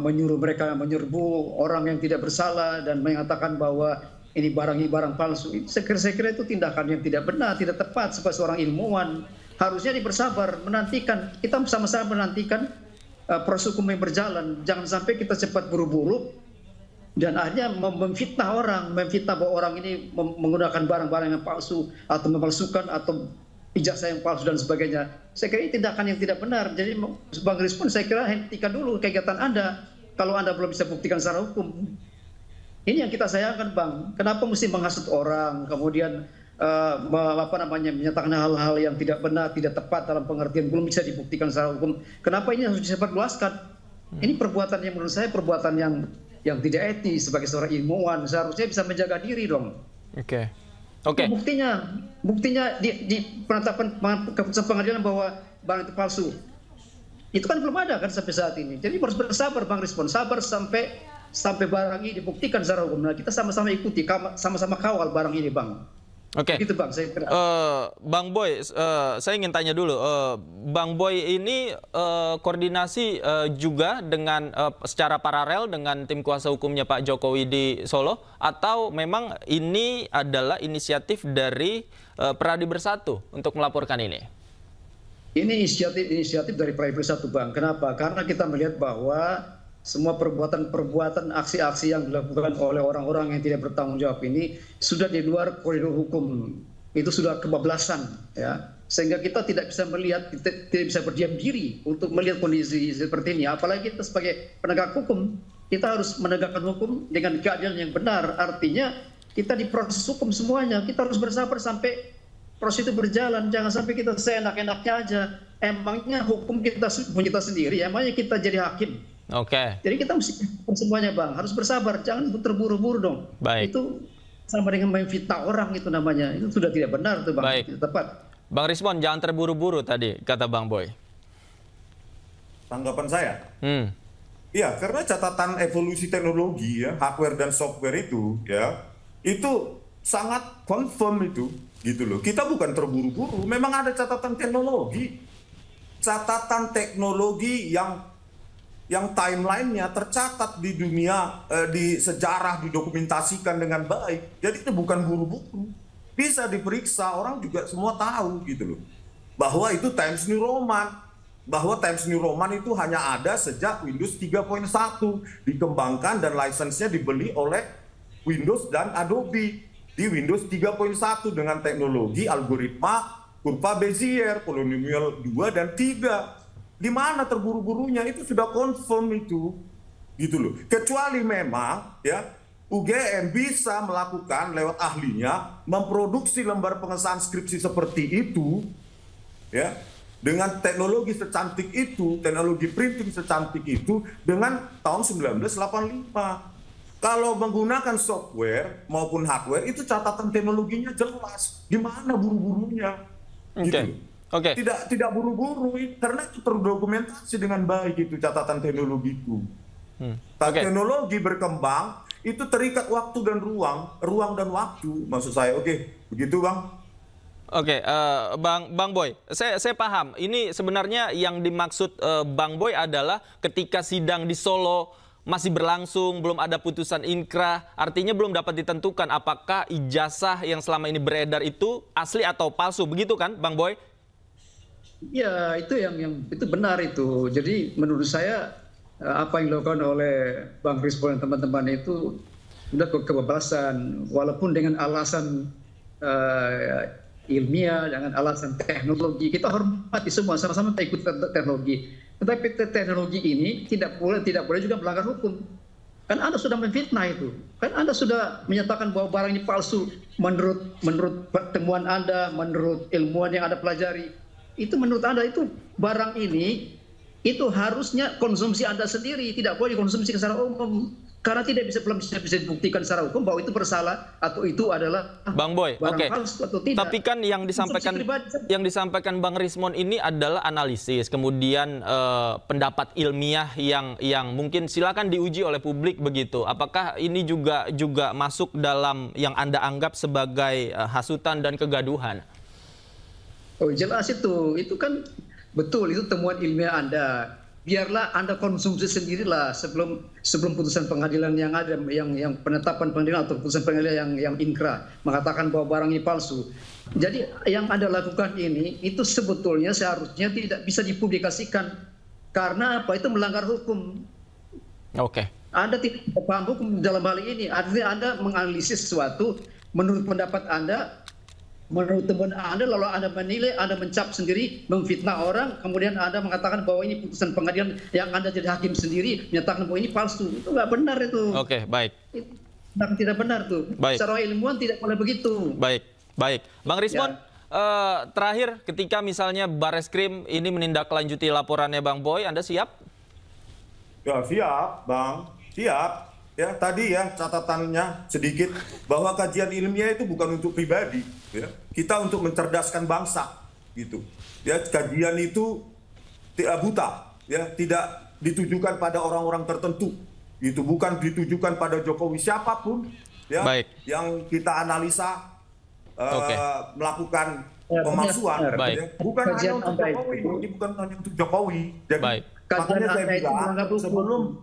Speaker 20: menyuruh mereka menyerbu orang yang tidak bersalah, dan mengatakan bahwa ini barang palsu. Saya kira itu tindakan yang tidak benar, tidak tepat sebagai seorang ilmuwan. Harusnya bersabar, menantikan, kita sama-sama menantikan proses hukum yang berjalan. Jangan sampai kita cepat buru-buru dan akhirnya memfitnah orang, memfitnah bahwa orang ini menggunakan barang-barang yang palsu atau memalsukan atau ijazah yang palsu dan sebagainya. Saya kira ini tindakan yang tidak benar. Jadi Bang Rizwan, saya kira hentikan dulu kegiatan Anda kalau Anda belum bisa buktikan secara hukum. Ini yang kita sayangkan, Bang. Kenapa mesti menghasut orang, kemudian menyatakan hal-hal yang tidak benar, tidak tepat dalam pengertian belum bisa dibuktikan secara hukum. Kenapa ini harus disebarluaskan? Ini perbuatan yang menurut saya perbuatan yang tidak etis sebagai seorang ilmuwan. Seharusnya bisa menjaga diri dong.
Speaker 1: Oke.
Speaker 20: Buktinya di penetapan keputusan pengadilan bahwa barang itu palsu. Itu kan belum ada kan sampai saat ini. Jadi harus bersabar, Bang Rizwan, sabar sampai barang ini dibuktikan secara hukum. Nah, kita sama-sama ikuti, sama-sama kawal barang ini, Bang.
Speaker 1: Oke.
Speaker 20: Gitu, Bang, saya kira.
Speaker 1: Bang Boy, saya ingin tanya dulu, Bang Boy ini koordinasi juga dengan secara paralel dengan tim kuasa hukumnya Pak Jokowi di Solo, atau memang ini adalah inisiatif dari Peradi Bersatu untuk melaporkan ini?
Speaker 20: Ini inisiatif dari Peradi Bersatu, Bang. Kenapa? Karena kita melihat bahwa semua perbuatan aksi-aksi yang dilakukan oleh orang-orang yang tidak bertanggung jawab ini sudah di luar koridor hukum. Itu sudah kebablasan, ya. Sehingga kita tidak bisa melihat, tidak bisa berdiam diri untuk melihat kondisi seperti ini. Apalagi kita sebagai penegak hukum, kita harus menegakkan hukum dengan keadilan yang benar. Artinya kita di proses hukum semuanya, kita harus bersabar sampai proses itu berjalan. Jangan sampai kita seenak-enaknya aja. Emangnya hukum kita punya kita sendiri, emangnya kita jadi hakim.
Speaker 1: Oke.
Speaker 20: Jadi kita mesti semuanya, Bang, harus bersabar, jangan terburu-buru dong.
Speaker 1: Baik.
Speaker 20: Itu sama dengan memfitnah orang itu namanya. Itu sudah tidak benar tuh, Bang.
Speaker 1: Baik.
Speaker 20: Tidak tepat.
Speaker 1: Bang Rizwan, jangan terburu-buru tadi kata Bang Boy.
Speaker 19: Tanggapan saya? Iya, karena catatan evolusi teknologi ya, hardware dan software itu ya, itu sangat confirm itu, gitu loh. Kita bukan terburu-buru, memang ada catatan teknologi. Catatan teknologi yang timelinenya tercatat di dunia, di sejarah, didokumentasikan dengan baik. Jadi itu bukan buru-buru. Bisa diperiksa, orang juga semua tahu gitu loh. Bahwa itu Times New Roman. Bahwa Times New Roman itu hanya ada sejak Windows 3.1. Dikembangkan dan license-nya dibeli oleh Windows dan Adobe. Di Windows 3.1 dengan teknologi algoritma kurva Bezier, polinomial 2 dan 3. Di mana terburu-burunya? Itu sudah confirm itu, gitu loh. Kecuali memang ya UGM bisa melakukan lewat ahlinya memproduksi lembar pengesahan skripsi seperti itu, ya, dengan teknologi secantik itu, teknologi printing secantik itu dengan tahun 1985. Kalau menggunakan software maupun hardware itu catatan teknologinya jelas. Di mana buru-burunya? Gitu.
Speaker 1: Oke.
Speaker 19: Tidak buru-buru karena itu terdokumentasi dengan baik itu catatan teknologi itu. Teknologi berkembang itu terikat waktu dan ruang dan waktu maksud saya. Oke, begitu Bang.
Speaker 1: Oke, Bang Boy, saya paham. Ini sebenarnya yang dimaksud Bang Boy adalah ketika sidang di Solo masih berlangsung, belum ada putusan inkrah, artinya belum dapat ditentukan apakah ijazah yang selama ini beredar itu asli atau palsu, begitu kan, Bang Boy?
Speaker 20: Ya, itu yang itu benar itu. Jadi menurut saya apa yang dilakukan oleh Bang Rizwan dan teman-teman itu sudah kebablasan, walaupun dengan alasan ilmiah, dengan alasan teknologi. Kita hormati semua, sama-sama kita ikut teknologi. Tetapi teknologi ini tidak boleh juga melanggar hukum. Kan Anda sudah memfitnah itu. Kan Anda sudah menyatakan bahwa barang ini palsu menurut temuan Anda, menurut ilmuwan yang Anda pelajari. Itu menurut Anda itu barang ini itu harusnya konsumsi Anda sendiri, tidak boleh dikonsumsi secara umum. Karena belum bisa dibuktikan secara hukum bahwa itu bersalah atau itu adalah
Speaker 1: Bang Boy, oke. Tapi kan yang disampaikan Bang Rizwan ini adalah analisis, kemudian pendapat ilmiah yang mungkin silakan diuji oleh publik begitu. Apakah ini juga masuk dalam yang Anda anggap sebagai hasutan dan kegaduhan? Oh
Speaker 20: jelas itu kan betul, itu temuan ilmiah Anda. biarlah Anda konsumsi sendirilah sebelum putusan pengadilan yang ada, yang penetapan pengadilan atau putusan pengadilan yang inkrah mengatakan bahwa barang ini palsu. Jadi yang Anda lakukan ini itu sebetulnya seharusnya tidak bisa dipublikasikan karena apa? Itu melanggar hukum.
Speaker 1: Oke.
Speaker 20: Anda tidak paham hukum dalam hal ini. Artinya Anda menganalisis sesuatu menurut pendapat Anda, menurut teman Anda, lalu Anda menilai, Anda mencap sendiri, memfitnah orang, kemudian Anda mengatakan bahwa ini putusan pengadilan yang Anda jadi hakim sendiri, menyatakan bahwa ini palsu. Itu nggak benar itu.
Speaker 1: Oke, baik.
Speaker 20: Itu tidak benar tuh.
Speaker 1: Baik.
Speaker 20: Secara ilmuwan tidak boleh begitu.
Speaker 1: Baik, baik. Bang Rismon, terakhir ketika misalnya Bareskrim ini menindaklanjuti laporannya Bang Boy, Anda siap?
Speaker 19: Ya siap, Bang. Siap. Ya, tadi ya catatannya sedikit bahwa kajian ilmiah itu bukan untuk pribadi, ya. Kita untuk mencerdaskan bangsa, gitu. Ya, kajian itu tidak buta, ya, tidak ditujukan pada orang-orang tertentu, gitu. Bukan ditujukan pada Jokowi siapapun, ya.
Speaker 1: Baik.
Speaker 19: Yang kita analisa melakukan pemalsuan,
Speaker 1: Baik.
Speaker 19: ya. Bukan hanya untuk Jokowi, ini bukan hanya untuk Jokowi. Jadi,
Speaker 1: baik.
Speaker 19: Makanya saya bilang sebelum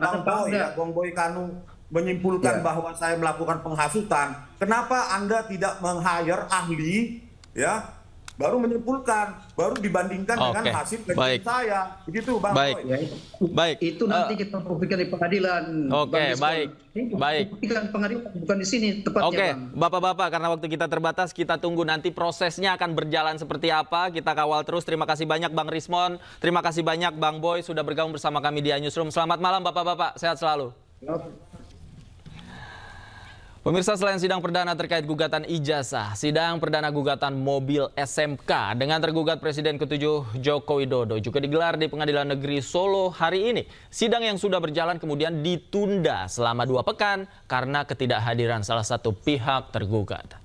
Speaker 19: Bang Boy Kanu menyimpulkan bahwa saya melakukan penghasutan, kenapa Anda tidak meng-hire ahli, ya, baru menyimpulkan, baru dibandingkan dengan hasil kajian saya, begitu Bang Boy.
Speaker 20: Ya,
Speaker 1: baik.
Speaker 20: Itu nanti kita buktikan di pengadilan.
Speaker 1: Oke, baik. Baik.
Speaker 20: Buktikan pengadilan, bukan di sini tepatnya.
Speaker 1: Oke, Bapak-bapak, karena waktu kita terbatas, kita tunggu nanti prosesnya akan berjalan seperti apa. Kita kawal terus. Terima kasih banyak Bang Rismon, terima kasih banyak Bang Boy sudah bergabung bersama kami di Newsroom. Selamat malam Bapak-bapak, sehat selalu. Pemirsa, selain sidang perdana terkait gugatan ijazah, sidang perdana gugatan mobil SMK dengan tergugat Presiden ke-7 Joko Widodo juga digelar di Pengadilan Negeri Solo hari ini. Sidang yang sudah berjalan kemudian ditunda selama 2 pekan karena ketidakhadiran salah satu pihak tergugat.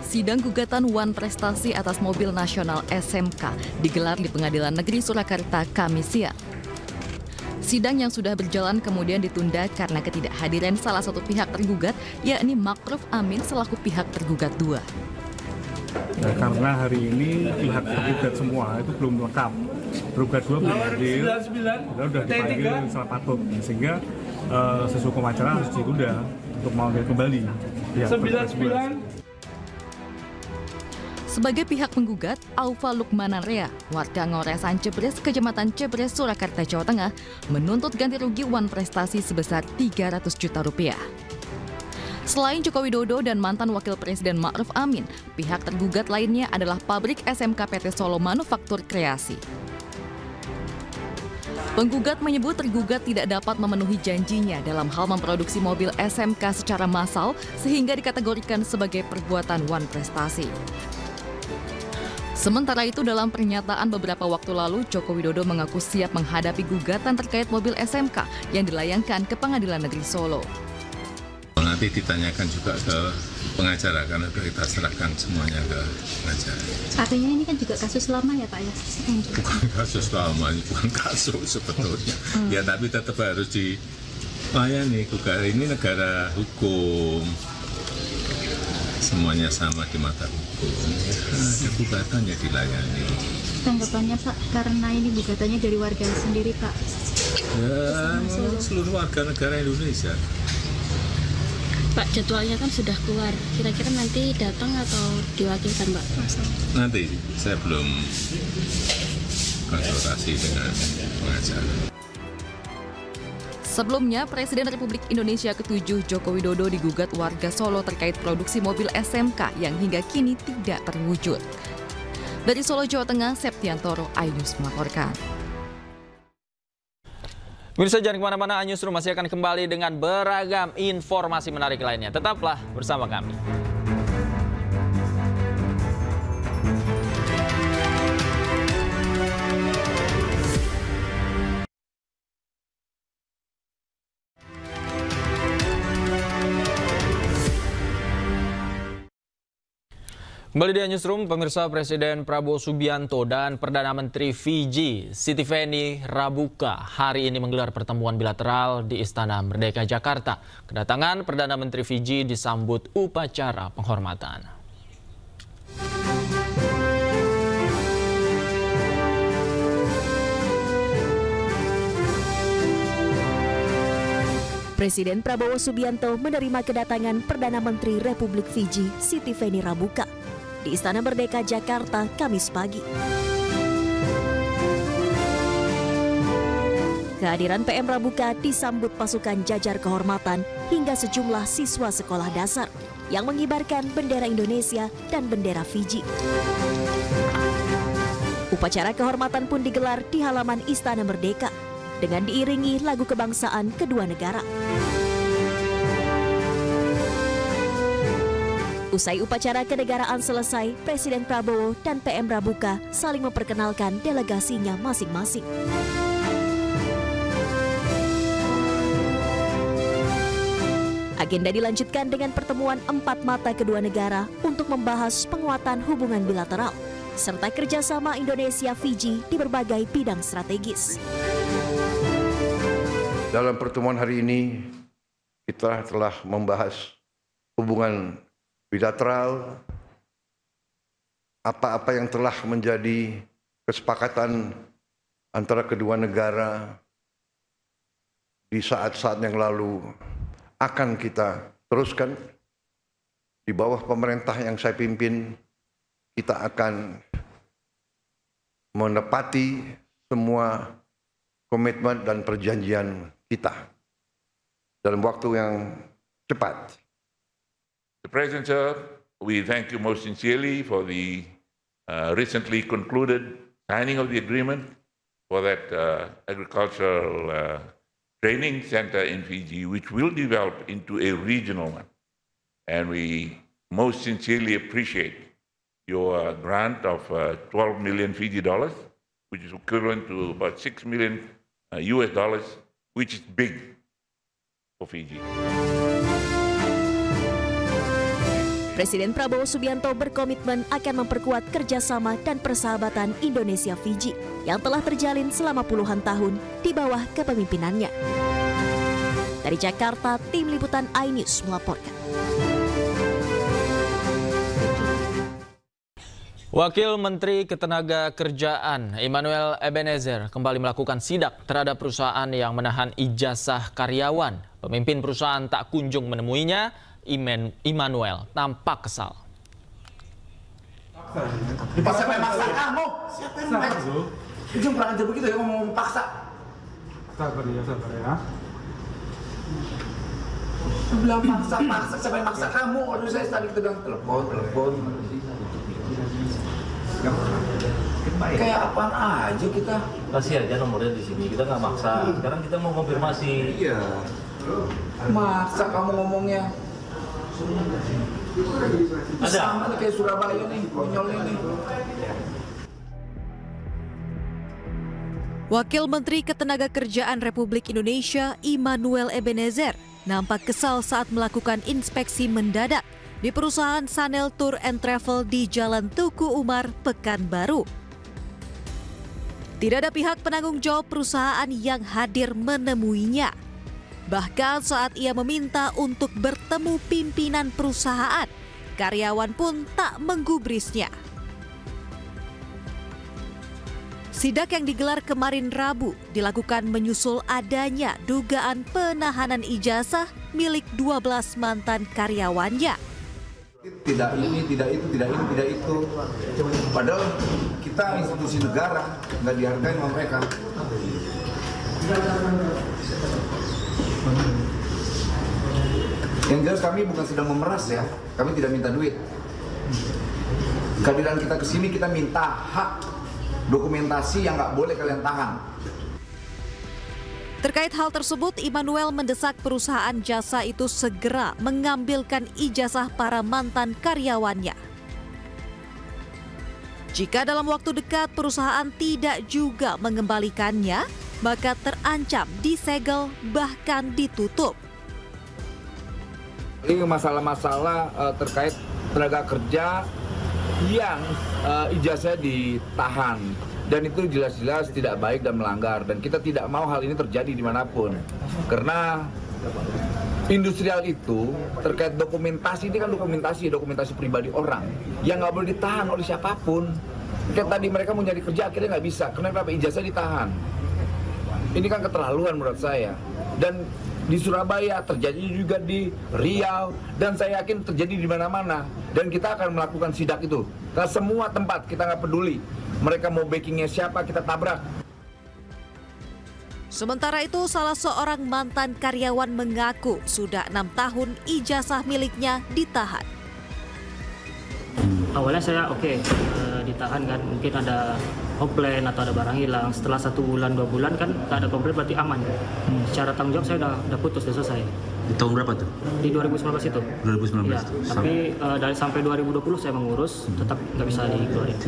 Speaker 21: Sidang gugatan Wan Prestasi atas mobil nasional SMK digelar di Pengadilan Negeri Surakarta Kamis siang. Sidang yang sudah berjalan kemudian ditunda karena ketidakhadiran salah satu pihak tergugat, yakni Ma'ruf Amin selaku pihak tergugat 2.
Speaker 12: Nah, karena hari ini pihak tergugat semua itu belum lengkap. Tergugat 2 belum hadir, sudah dipanggil salah patut, sehingga sesuai hukum acara harus ditunda untuk memanggil kembali pihak tergugat 2.
Speaker 21: Sebagai pihak penggugat, Aufa Lukmanarea, warga Ngoresan Cebres, Kecamatan Cebres, Surakarta, Jawa Tengah, menuntut ganti rugi Wan Prestasi sebesar 300 juta rupiah. Selain Joko Widodo dan mantan Wakil Presiden Ma'ruf Amin, pihak tergugat lainnya adalah pabrik SMK PT Solo Manufaktur Kreasi. Penggugat menyebut tergugat tidak dapat memenuhi janjinya dalam hal memproduksi mobil SMK secara massal sehingga dikategorikan sebagai perbuatan Wan Prestasi. Sementara itu, dalam pernyataan beberapa waktu lalu, Joko Widodo mengaku siap menghadapi gugatan terkait mobil SMK yang dilayangkan ke Pengadilan Negeri Solo.
Speaker 22: Nanti ditanyakan juga ke pengacara karena kita serahkan semuanya ke pengacara.
Speaker 23: Artinya ini kan juga kasus lama ya Pak ya?
Speaker 22: Bukan kasus lama, bukan kasus sebetulnya. Ya tapi tetap harus dilayani. Ini negara hukum. Semuanya sama di mata hukum. Ada gugatan ya dilayani.
Speaker 23: Tanggapannya Pak, karena ini gugatannya dari warga sendiri Pak?
Speaker 22: Ya, seluruh warga negara Indonesia.
Speaker 23: Pak, jadwalnya kan sudah keluar. Kira-kira nanti datang atau diwakilkan Pak?
Speaker 22: Nanti, saya belum konsultasi dengan pengacara.
Speaker 21: Sebelumnya, Presiden Republik Indonesia ke-7 Joko Widodo digugat warga Solo terkait produksi mobil SMK yang hingga kini tidak terwujud. Dari Solo, Jawa Tengah, Septiantoro, iNews melaporkan.
Speaker 1: Pemirsa, jangan kemana-mana, iNewsroom masih akan kembali dengan beragam informasi menarik lainnya. Tetaplah bersama kami. Kembali di Newsroom, pemirsa, Presiden Prabowo Subianto dan Perdana Menteri Fiji Sitiveni Rabuka hari ini menggelar pertemuan bilateral di Istana Merdeka Jakarta. Kedatangan Perdana Menteri Fiji disambut upacara penghormatan.
Speaker 15: Presiden Prabowo Subianto menerima kedatangan Perdana Menteri Republik Fiji Sitiveni Rabuka di Istana Merdeka Jakarta Kamis pagi. Kehadiran PM Rabuka disambut pasukan jajar kehormatan hingga sejumlah siswa sekolah dasar yang mengibarkan bendera Indonesia dan bendera Fiji. Upacara kehormatan pun digelar di halaman Istana Merdeka dengan diiringi lagu kebangsaan kedua negara. Usai upacara kenegaraan selesai, Presiden Prabowo dan PM Rabuka saling memperkenalkan delegasinya masing-masing. Agenda dilanjutkan dengan pertemuan empat mata kedua negara untuk membahas penguatan hubungan bilateral serta kerjasama Indonesia-Fiji di berbagai bidang strategis.
Speaker 2: Dalam pertemuan hari ini, kita telah membahas hubungan bilateral, apa-apa yang telah menjadi kesepakatan antara kedua negara di saat-saat yang lalu akan kita teruskan. Di bawah pemerintah yang saya pimpin, kita akan menepati semua komitmen dan perjanjian kita dalam waktu yang cepat.
Speaker 3: The President, sir, we thank you most sincerely for the recently concluded signing of the agreement for that agricultural training center in Fiji, which will develop into a regional one. And we most sincerely appreciate your grant of 12 million Fiji dollars, which is equivalent to about $6 million US dollars, which is big for Fiji.
Speaker 15: Presiden Prabowo Subianto berkomitmen akan memperkuat kerjasama dan persahabatan Indonesia-Fiji yang telah terjalin selama puluhan tahun di bawah kepemimpinannya. Dari Jakarta, tim liputan iNews melaporkan.
Speaker 1: Wakil Menteri Ketenagakerjaan Immanuel Ebenezer kembali melakukan sidak terhadap perusahaan yang menahan ijazah karyawan. Pemimpin perusahaan tak kunjung menemuinya. Immanuel tampak kesal.
Speaker 5: Siapa yang maksa kamu? Siapa yang maksa? Itu kurang ajar begitu ya, ngomong paksa.
Speaker 12: Sabar ya.
Speaker 5: Bilang paksa, siapa yang maksa kamu? Aduh, saya tadi kita bilang telepon. Kayak apaan aja kita?
Speaker 24: Kasih aja nomornya di sini, kita nggak maksa. Sekarang kita mau konfirmasi.
Speaker 5: Iya. Maksa kamu ngomongnya. Sama kayak Surabaya nih, konyolnya nih.
Speaker 15: Wakil Menteri Ketenagakerjaan Republik Indonesia Immanuel Ebenezer nampak kesal saat melakukan inspeksi mendadak di perusahaan Sanel Tour and Travel di Jalan Tuku Umar, Pekanbaru. Tidak ada pihak penanggung jawab perusahaan yang hadir menemuinya. Bahkan saat ia meminta untuk bertemu pimpinan perusahaan, karyawan pun tak menggubrisnya. Sidak yang digelar kemarin Rabu dilakukan menyusul adanya dugaan penahanan ijazah milik 12 mantan karyawannya.
Speaker 5: Tidak ini, tidak itu, tidak ini, tidak itu. Padahal kita institusi negara, nggak dihargai sama mereka. Yang jelas kami bukan sedang memeras ya, kami tidak minta duit. Kehadiran kita ke sini kita minta hak dokumentasi yang nggak boleh kalian tahan.
Speaker 15: Terkait hal tersebut, Immanuel mendesak perusahaan jasa itu segera mengambilkan ijazah para mantan karyawannya. Jika dalam waktu dekat perusahaan tidak juga mengembalikannya, maka terancam disegel bahkan ditutup.
Speaker 5: Ini masalah-masalah terkait tenaga kerja yang ijazah ditahan. Dan itu jelas-jelas tidak baik dan melanggar. Dan kita tidak mau hal ini terjadi dimanapun. Karena industrial itu terkait dokumentasi, ini kan dokumentasi pribadi orang yang nggak boleh ditahan oleh siapapun. Kayak tadi mereka mau nyari kerja akhirnya nggak bisa. Kenapa ijazah ditahan? Ini kan keterlaluan menurut saya. Dan di Surabaya terjadi juga di Riau, dan saya yakin terjadi di mana-mana. Dan kita akan melakukan sidak itu. Ke semua tempat, kita nggak peduli. Mereka mau backingnya siapa, kita tabrak.
Speaker 15: Sementara itu, salah seorang mantan karyawan mengaku sudah 6 tahun ijazah miliknya ditahan.
Speaker 6: Awalnya saya ditahan kan, mungkin ada komplain atau ada barang hilang. Setelah 1 bulan 2 bulan kan tak ada komplain, berarti aman. Secara tanggung jawab saya udah putus, sudah selesai.
Speaker 7: Di tahun berapa tuh?
Speaker 6: Di 2019 itu.
Speaker 7: 2019.
Speaker 6: Ya, tapi dari sampai 2020 saya mengurus, tetap nggak bisa dikeluarin.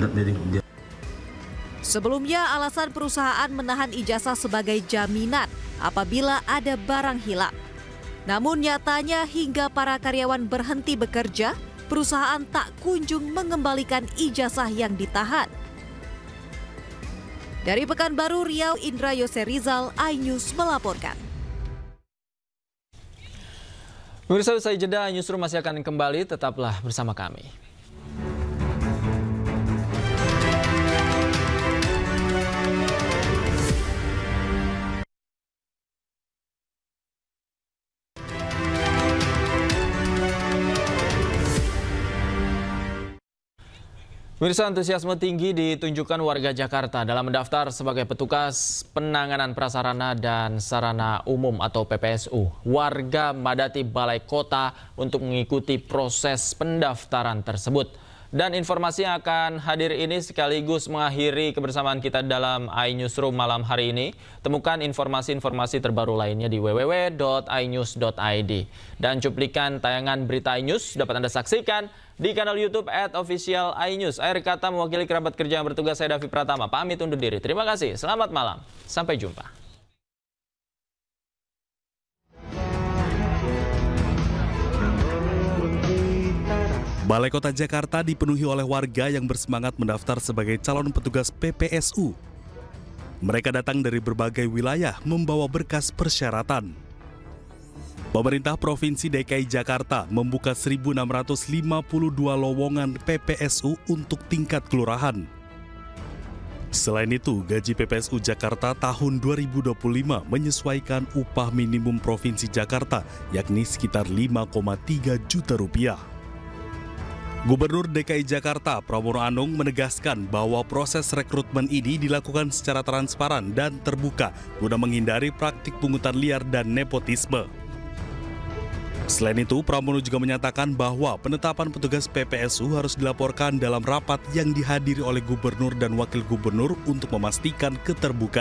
Speaker 15: Sebelumnya, alasan perusahaan menahan ijazah sebagai jaminan apabila ada barang hilang. Namun nyatanya hingga para karyawan berhenti bekerja, perusahaan tak kunjung mengembalikan ijazah yang ditahan. Dari Pekanbaru Riau, Indra Yose Rizal, iNews melaporkan.
Speaker 1: Pemirsa, usai jeda, Newsroom masih akan kembali, tetaplah bersama kami. Pemirsa, antusiasme tinggi ditunjukkan warga Jakarta dalam mendaftar sebagai petugas penanganan prasarana dan sarana umum atau PPSU. Warga memadati balai kota untuk mengikuti proses pendaftaran tersebut. Dan informasi yang akan hadir ini sekaligus mengakhiri kebersamaan kita dalam iNewsroom malam hari ini. Temukan informasi-informasi terbaru lainnya di www.inews.id. Dan cuplikan tayangan berita iNews dapat Anda saksikan di kanal YouTube @official iNews. Akhir kata mewakili kerabat kerja yang bertugas, saya Davi Pratama pamit undur diri. Terima kasih, selamat malam, sampai jumpa.
Speaker 8: Balai Kota Jakarta dipenuhi oleh warga yang bersemangat mendaftar sebagai calon petugas PPSU. Mereka datang dari berbagai wilayah membawa berkas persyaratan. Pemerintah Provinsi DKI Jakarta membuka 1.652 lowongan PPSU untuk tingkat kelurahan. Selain itu, gaji PPSU Jakarta tahun 2025 menyesuaikan upah minimum Provinsi Jakarta, yakni sekitar 5,3 juta rupiah. Gubernur DKI Jakarta Pramono Anung menegaskan bahwa proses rekrutmen ini dilakukan secara transparan dan terbuka guna menghindari praktik pungutan liar dan nepotisme. Selain itu, Pramono juga menyatakan bahwa penetapan petugas PPSU harus dilaporkan dalam rapat yang dihadiri oleh gubernur dan wakil gubernur untuk memastikan keterbukaan.